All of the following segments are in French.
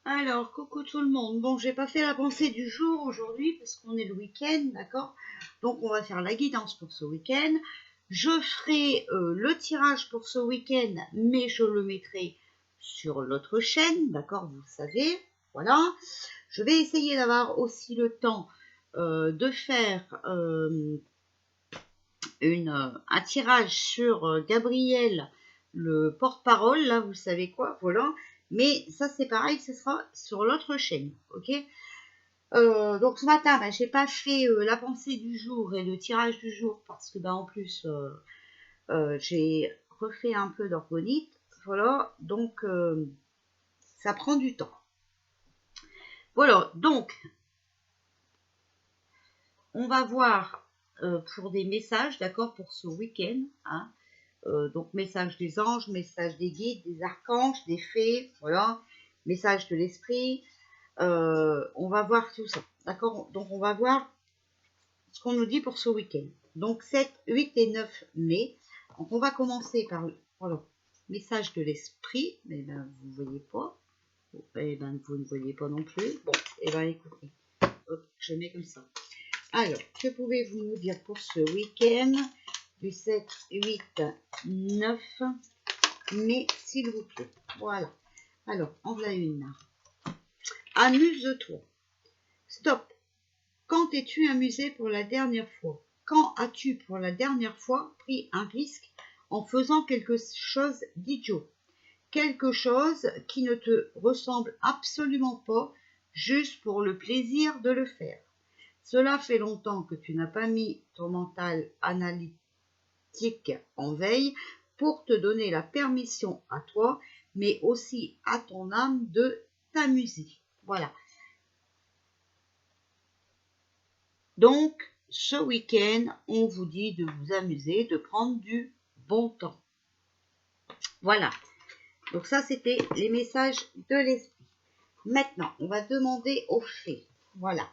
Alors, coucou tout le monde. Bon, j'ai pas fait la pensée du jour aujourd'hui parce qu'on est le week-end, d'accord? Donc, on va faire la guidance pour ce week-end. Je ferai le tirage pour ce week-end, mais je le mettrai sur l'autre chaîne, d'accord? Vous savez, voilà. Je vais essayer d'avoir aussi le temps de faire un tirage sur Gabriel, le porte-parole, là, vous savez quoi, voilà. Mais ça, c'est pareil, ce sera sur l'autre chaîne, ok. Donc ce matin, j'ai pas fait la pensée du jour et le tirage du jour parce que en plus j'ai refait un peu d'orgonite, voilà. Donc ça prend du temps. Voilà, donc on va voir pour des messages, d'accord, pour ce week-end, hein. Donc message des anges, message des guides, des archanges, des fées, voilà, message de l'esprit. On va voir tout ça, d'accord. Donc on va voir ce qu'on nous dit pour ce week-end. Donc 7, 8 et 9 mai. Donc on va commencer par le message de l'esprit. Mais ben vous ne voyez pas. Et ben vous ne voyez pas non plus. Bon, et ben écoutez. Hop, je mets comme ça. Alors, que pouvez-vous nous dire pour ce week-end du 7, 8, 9 mai, s'il vous plaît. Voilà. Alors, en voilà une. Amuse-toi. Stop. Quand t'es-tu amusé pour la dernière fois? Quand as-tu pour la dernière fois pris un risque en faisant quelque chose d'idiot? Quelque chose qui ne te ressemble absolument pas, juste pour le plaisir de le faire. Cela fait longtemps que tu n'as pas mis ton mental analytique en veille pour te donner la permission à toi, mais aussi à ton âme de t'amuser. Voilà. Donc, ce week-end, on vous dit de vous amuser, de prendre du bon temps. Voilà. Donc ça, c'était les messages de l'esprit. Maintenant, on va demander aux fées. Voilà.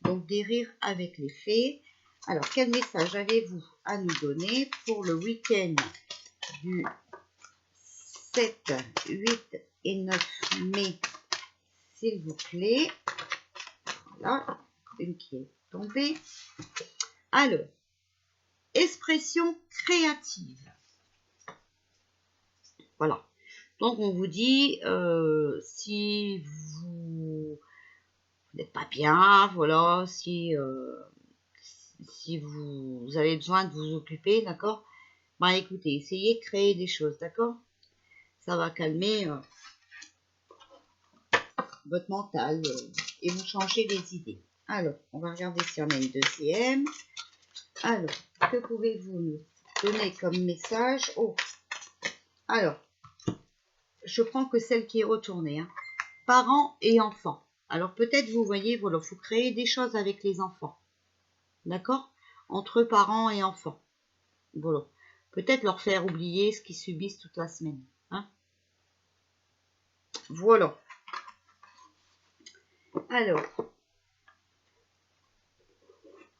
Donc, des rires avec les fées. Alors, quel message avez-vous à nous donner pour le week-end du 7, 8 et 9 mai, s'il vous plaît? Voilà. Une qui est tombée. Alors, expression créative. Voilà. Donc, on vous dit, si vous n'êtes pas bien, voilà, si vous avez besoin de vous occuper, d'accord? Écoutez, essayez de créer des choses, d'accord? Ça va calmer votre mental et vous changer les idées. Alors, on va regarder si on a une deuxième. Alors, que pouvez-vous nous donner comme message? Oh, alors, je prends que celle qui est retournée, hein. Parents et enfants. Alors peut-être vous voyez, voilà, il faut créer des choses avec les enfants. D'accord? Entre parents et enfants. Voilà. Peut-être leur faire oublier ce qu'ils subissent toute la semaine. Hein? Voilà. Alors,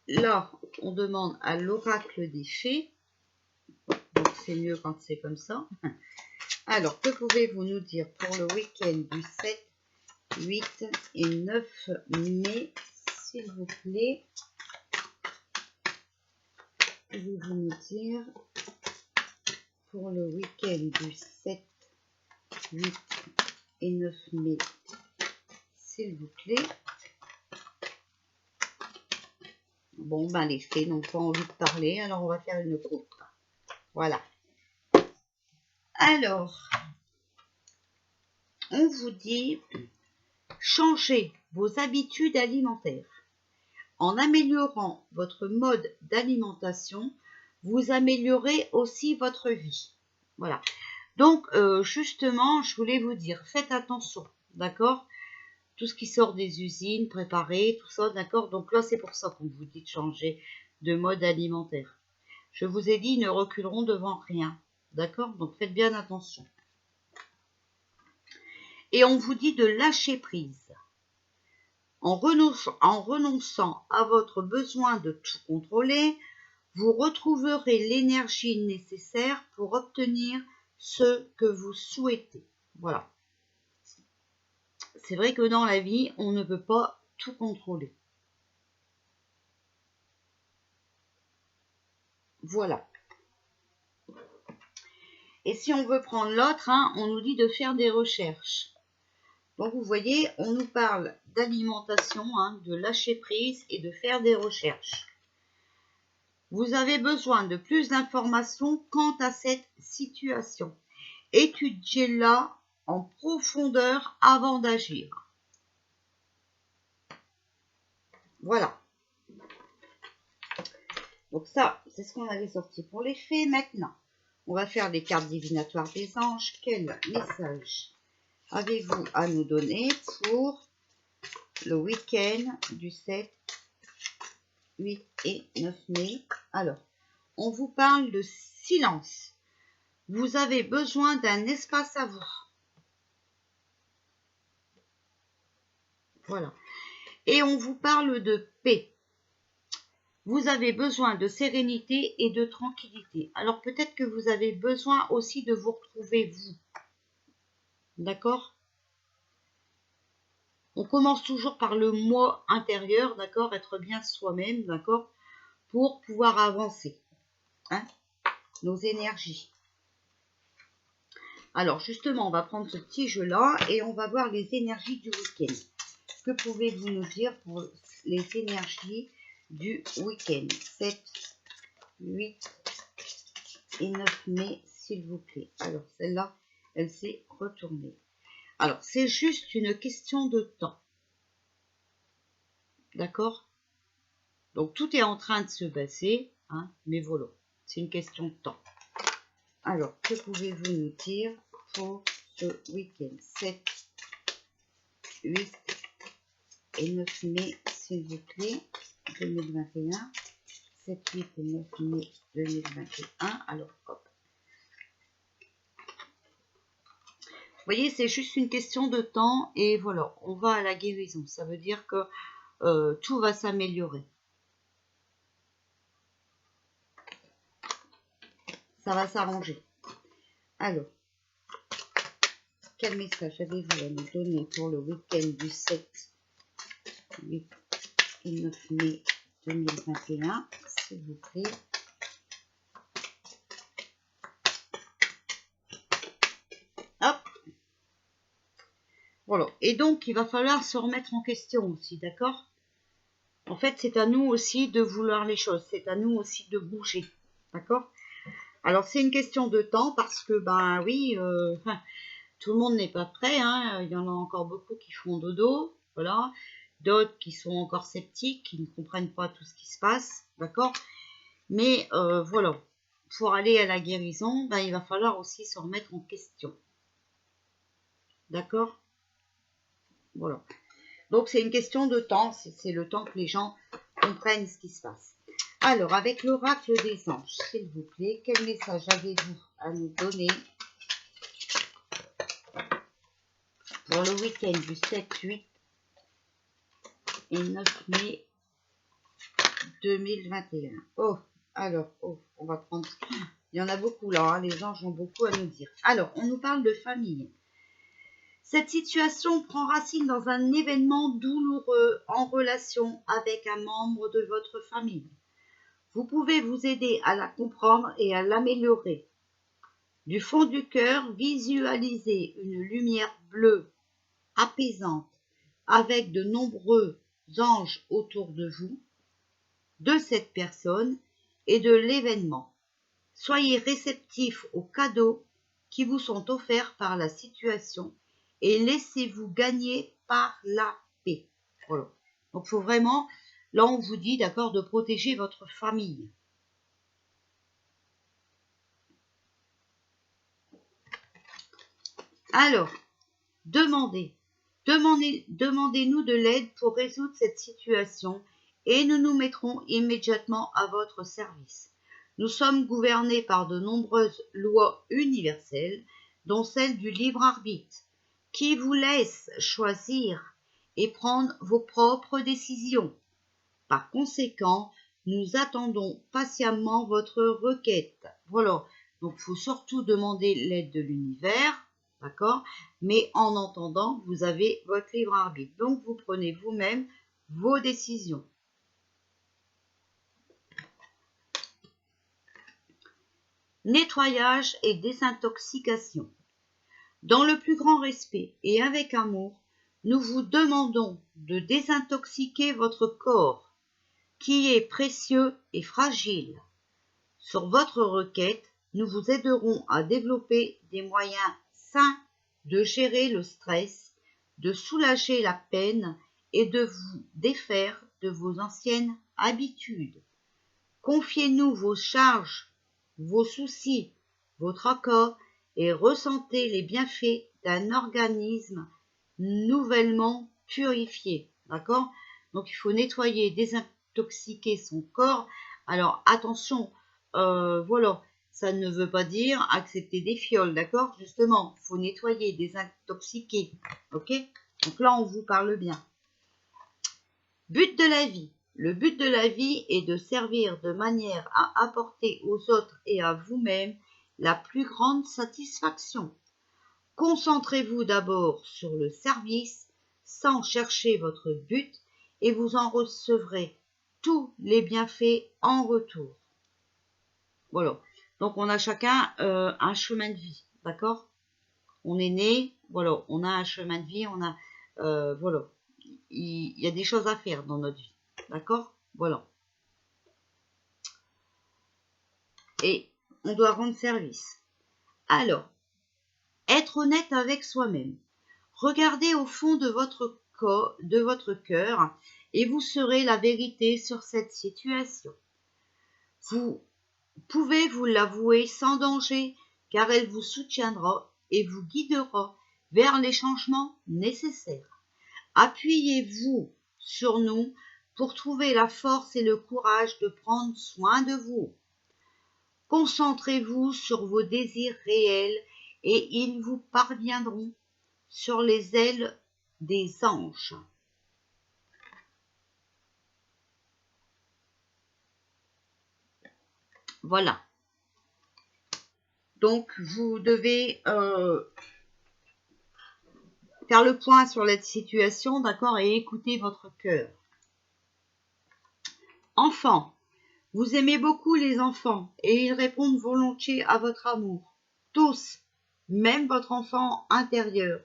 là, on demande à l'oracle des fées. Donc c'est mieux quand c'est comme ça. Alors, que pouvez-vous nous dire pour le week-end du 7, 8 et 9 mai, s'il vous plaît? Pouvez-vous nous dire pour le week-end du 7, 8 et 9 mai, s'il vous plaît? Bon, les fées n'ont pas envie de parler, alors on va faire une coupe. Voilà. Alors, on vous dit, changez vos habitudes alimentaires. En améliorant votre mode d'alimentation, vous améliorez aussi votre vie. Voilà. Donc, justement, je voulais vous dire, faites attention, d'accord? Tout ce qui sort des usines, préparé, tout ça, d'accord? Donc là, c'est pour ça qu'on vous dit de changer de mode alimentaire. Je vous ai dit, ils ne reculeront devant rien, d'accord? Donc, faites bien attention. Et on vous dit de lâcher prise. En renonçant à votre besoin de tout contrôler, vous retrouverez l'énergie nécessaire pour obtenir ce que vous souhaitez. Voilà. c'est vrai que dans la vie, on ne peut pas tout contrôler. Voilà. Et si on veut prendre l'autre, hein, on nous dit de faire des recherches. Donc vous voyez, on nous parle d'alimentation, hein, de lâcher prise et de faire des recherches. Vous avez besoin de plus d'informations quant à cette situation. Étudiez-la en profondeur avant d'agir. Voilà. Donc ça, c'est ce qu'on avait sorti pour les fées. Maintenant, on va faire les cartes divinatoires des anges. Quel message avez-vous à nous donner pour le week-end du 7, 8 et 9 mai? Alors, on vous parle de silence. Vous avez besoin d'un espace à vous. Voilà. Et on vous parle de paix. Vous avez besoin de sérénité et de tranquillité. Alors peut-être que vous avez besoin aussi de vous retrouver vous. D'accord? On commence toujours par le moi intérieur, d'accord? Être bien soi-même, d'accord? Pour pouvoir avancer. Hein? Nos énergies. Alors justement, on va prendre ce petit jeu-là et on va voir les énergies du week-end. Que pouvez-vous nous dire pour les énergies du week-end 7, 8 et 9 mai, s'il vous plaît. Alors, celle-là, elle s'est retournée. Alors, c'est juste une question de temps. D'accord? Donc, tout est en train de se passer, hein, mais voilà, c'est une question de temps. Alors, que pouvez-vous nous dire pour ce week-end 7, 8 et 9 mai, s'il vous plaît, 2021. 7, 8 et 9 mai 2021. Alors, hop. Vous voyez, c'est juste une question de temps et voilà, on va à la guérison. Ça veut dire que tout va s'améliorer. Ça va s'arranger. Alors, quel message avez-vous à nous donner pour le week-end du 7, 8 et 9 mai 2021, s'il vous plaît? Hop. Voilà. Et donc, il va falloir se remettre en question aussi, d'accord? En fait, c'est à nous aussi de vouloir les choses. C'est à nous aussi de bouger, d'accord? Alors, c'est une question de temps parce que, ben oui, tout le monde n'est pas prêt. Hein. Il y en a encore beaucoup qui font dodo, voilà. D'autres qui sont encore sceptiques, qui ne comprennent pas tout ce qui se passe, d'accord? Mais voilà, pour aller à la guérison, ben, il va falloir aussi se remettre en question. D'accord? Voilà. Donc, c'est une question de temps. C'est le temps que les gens comprennent ce qui se passe. Alors, avec l'oracle des anges, s'il vous plaît, quel message avez-vous à nous donner pour le week-end du 7, 8 et 9 mai 2021? Oh, alors, on va prendre... Il y en a beaucoup là, hein, les anges ont beaucoup à nous dire. Alors, on nous parle de famille. Cette situation prend racine dans un événement douloureux en relation avec un membre de votre famille. Vous pouvez vous aider à la comprendre et à l'améliorer. Du fond du cœur, visualisez une lumière bleue apaisante avec de nombreux anges autour de vous, de cette personne et de l'événement. Soyez réceptifs aux cadeaux qui vous sont offerts par la situation et laissez-vous gagner par la paix. Voilà. Donc, il faut vraiment, là on vous dit, d'accord, de protéger votre famille. Alors, demandez-nous de l'aide pour résoudre cette situation et nous nous mettrons immédiatement à votre service. Nous sommes gouvernés par de nombreuses lois universelles, dont celle du libre arbitre, qui vous laisse choisir et prendre vos propres décisions. Par conséquent, nous attendons patiemment votre requête. Voilà, donc il faut surtout demander l'aide de l'univers, d'accord? Mais en entendant, vous avez votre libre arbitre. Donc, vous prenez vous-même vos décisions. Nettoyage et désintoxication. Dans le plus grand respect et avec amour, nous vous demandons de désintoxiquer votre corps, qui est précieux et fragile. Sur votre requête, nous vous aiderons à développer des moyens sains de gérer le stress, de soulager la peine et de vous défaire de vos anciennes habitudes. Confiez-nous vos charges, vos soucis, votre accord et ressentez les bienfaits d'un organisme nouvellement purifié. D'accord? Donc il faut nettoyer, désintoxiquer son corps. Alors attention, voilà, ça ne veut pas dire accepter des fioles, d'accord? Justement, il faut nettoyer, désintoxiquer. Ok? Donc là, on vous parle bien. But de la vie. Le but de la vie est de servir de manière à apporter aux autres et à vous-même la plus grande satisfaction. Concentrez-vous d'abord sur le service sans chercher votre but et vous en recevrez tous les bienfaits en retour. Voilà. Donc on a chacun un chemin de vie, d'accord? On est né, voilà, on a un chemin de vie, on a, voilà, il y a des choses à faire dans notre vie. D'accord? Voilà. Et on doit rendre service. Alors, être honnête avec soi-même. Regardez au fond de votre cœur et vous saurez la vérité sur cette situation. Vous pouvez vous l'avouer sans danger, car elle vous soutiendra et vous guidera vers les changements nécessaires. Appuyez-vous sur nous pour trouver la force et le courage de prendre soin de vous. Concentrez-vous sur vos désirs réels et ils vous parviendront sur les ailes des anges. Voilà. Donc, vous devez faire le point sur la situation, d'accord, et écouter votre cœur. Enfants. Vous aimez beaucoup les enfants et ils répondent volontiers à votre amour. Tous, même votre enfant intérieur,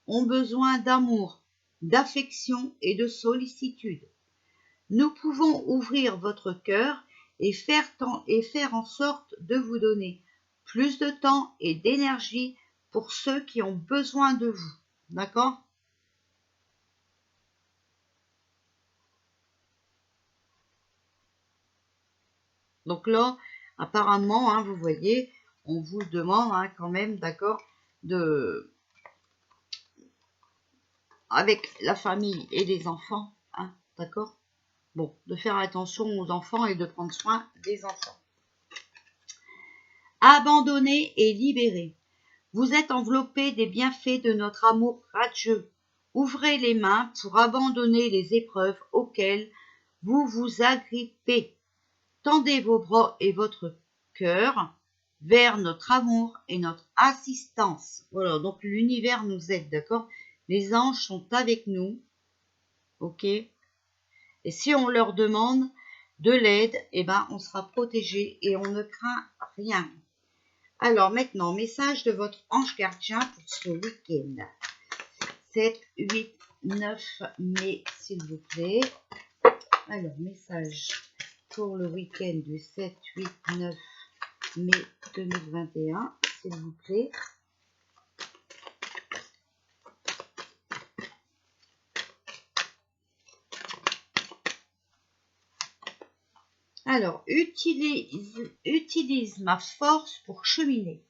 ont besoin d'amour, d'affection et de sollicitude. Nous pouvons ouvrir votre cœur et faire en sorte de vous donner plus de temps et d'énergie pour ceux qui ont besoin de vous. D'accord ? Donc là, apparemment, hein, vous voyez, on vous demande quand même, d'accord, avec la famille et les enfants, d'accord, bon, de faire attention aux enfants et de prendre soin des enfants. Abandonner et libérer. Vous êtes enveloppé des bienfaits de notre amour radieux. Ouvrez les mains pour abandonner les épreuves auxquelles vous vous agrippez. Tendez vos bras et votre cœur vers notre amour et notre assistance. Voilà, donc l'univers nous aide, d'accord? Les anges sont avec nous, ok? Et si on leur demande de l'aide, eh ben, on sera protégé et on ne craint rien. Alors maintenant, message de votre ange gardien pour ce week-end. 7, 8, 9 mai, s'il vous plaît. Alors, message pour le week-end du 7, 8, 9 mai 2021, s'il vous plaît. Alors, utilise ma force pour cheminer.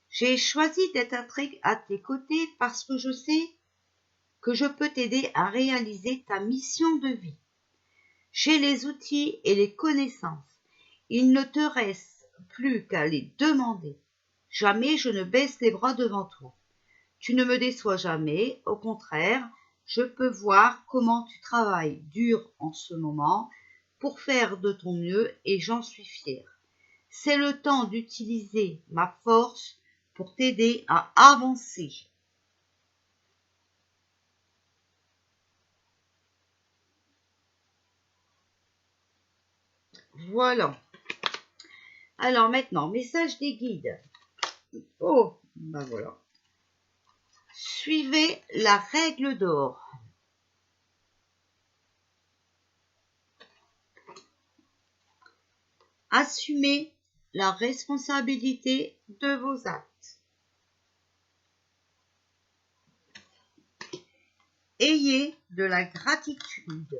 J'ai choisi d'être à tes côtés parce que je sais que je peux t'aider à réaliser ta mission de vie. J'ai les outils et les connaissances. Il ne te reste plus qu'à les demander. Jamais je ne baisse les bras devant toi. Tu ne me déçois jamais, au contraire, je peux voir comment tu travailles dur en ce moment pour faire de ton mieux et j'en suis fière. C'est le temps d'utiliser ma force pour t'aider à avancer. Voilà. Alors maintenant, message des guides. Oh, ben voilà. Suivez la règle d'or. Assumez la responsabilité de vos actes. Ayez de la gratitude.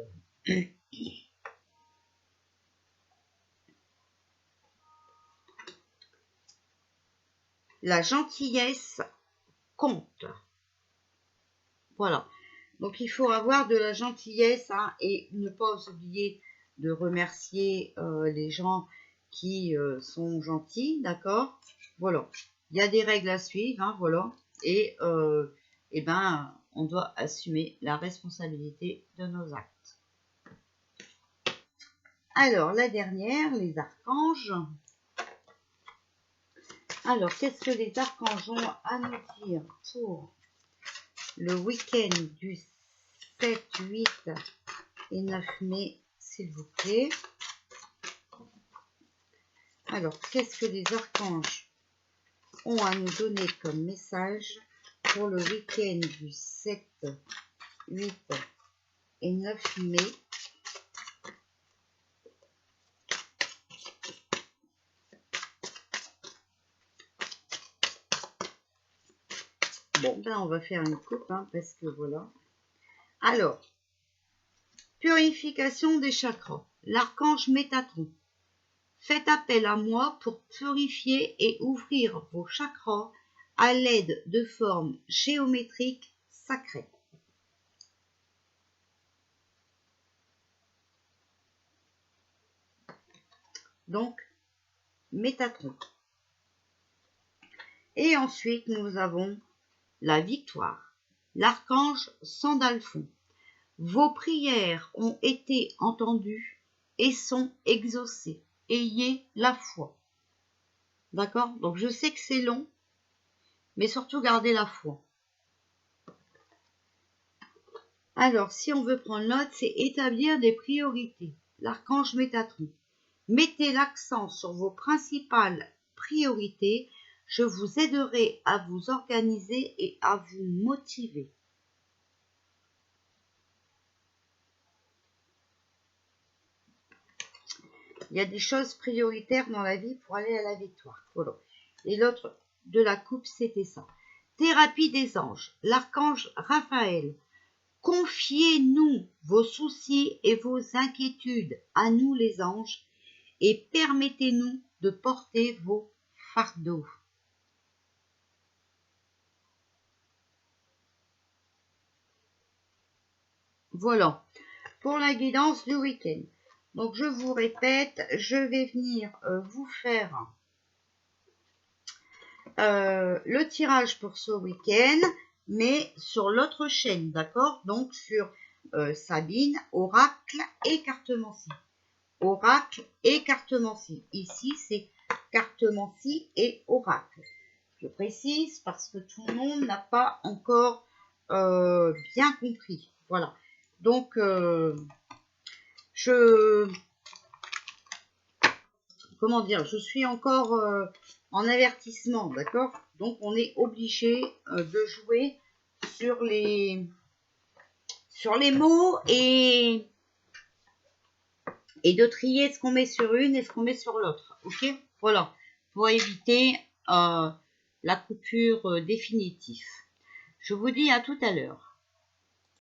La gentillesse compte. Voilà. Donc il faut avoir de la gentillesse hein, et ne pas oublier de remercier les gens qui sont gentils, d'accord? Voilà. Il y a des règles à suivre, hein, voilà. Et ben, on doit assumer la responsabilité de nos actes. Alors, la dernière, les archanges. Alors, qu'est-ce que les archanges ont à nous dire pour le week-end du 7, 8 et 9 mai, s'il vous plaît? Alors, qu'est-ce que les archanges ont à nous donner comme message pour le week-end du 7, 8 et 9 mai? Bon, ben on va faire une coupe, hein, parce que voilà. Alors, purification des chakras. L'archange Métatron. Faites appel à moi pour purifier et ouvrir vos chakras à l'aide de formes géométriques sacrées. Donc, Métatron. Et ensuite, nous avons la victoire. L'archange Sandalphon. Vos prières ont été entendues et sont exaucées. Ayez la foi. D'accord? Donc, je sais que c'est long, mais surtout gardez la foi. Alors, si on veut prendre note, c'est établir des priorités. L'archange Métatron. Mettez l'accent sur vos principales priorités. Je vous aiderai à vous organiser et à vous motiver. Il y a des choses prioritaires dans la vie pour aller à la victoire. Voilà. Et l'autre de la coupe, c'était ça. Thérapie des anges. L'archange Raphaël. Confiez-nous vos soucis et vos inquiétudes à nous les anges et permettez-nous de porter vos fardeaux. Voilà, pour la guidance du week-end. Donc je vous répète, je vais venir vous faire le tirage pour ce week-end, mais sur l'autre chaîne, d'accord? Donc sur Sabine, Oracle et Cartomancie. Oracle et Cartomancie. Ici, c'est Cartomancie et Oracle. Je précise parce que tout le monde n'a pas encore bien compris. Voilà. Donc, comment dire, je suis encore en avertissement, d'accord? Donc, on est obligé de jouer sur les mots et de trier ce qu'on met sur une et ce qu'on met sur l'autre, ok? Voilà, pour éviter la coupure définitive. Je vous dis à tout à l'heure.